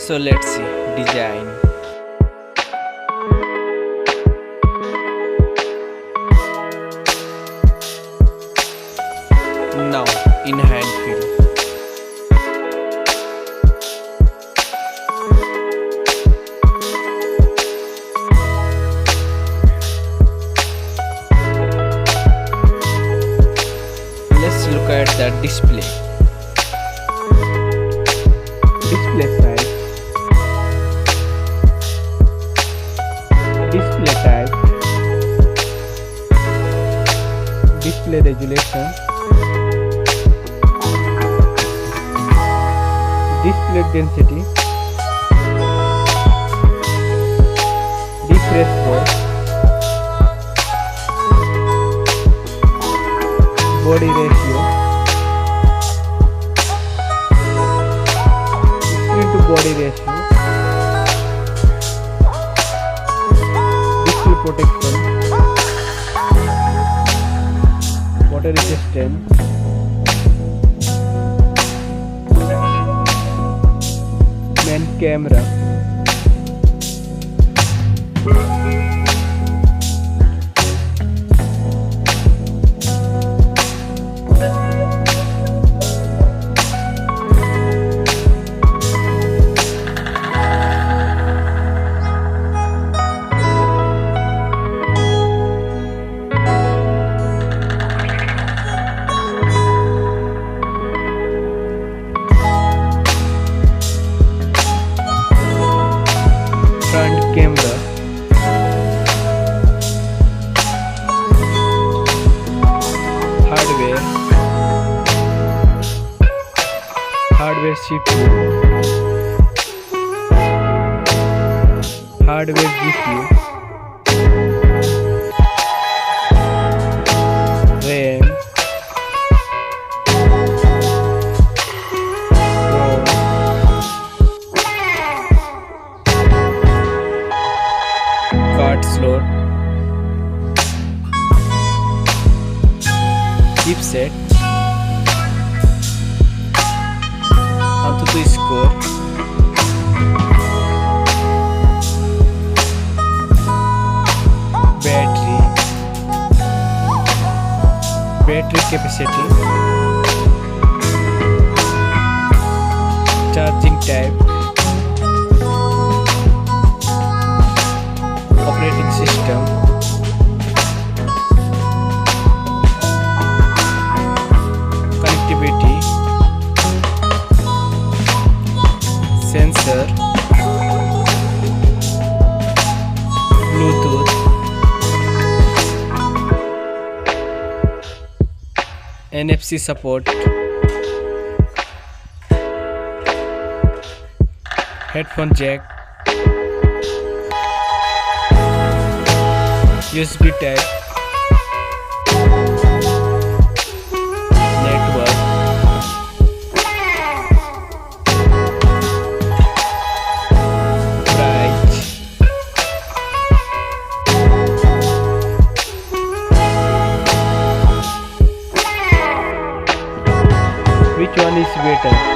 So let's see design. Now in hand fill. Let's look at the display. Display size, display type, display resolution, display density, refresh rate, body ratio, screen to body ratio, display protection, water resistant, main camera, front camera, hardware CPU, hardware GPU, RAM, ROM, card slot, chipset, AnTuTu score, battery capacity, charging type, operating system, connectivity, sensor, Bluetooth, NFC support, headphone jack, USB type, network, price, which one is better?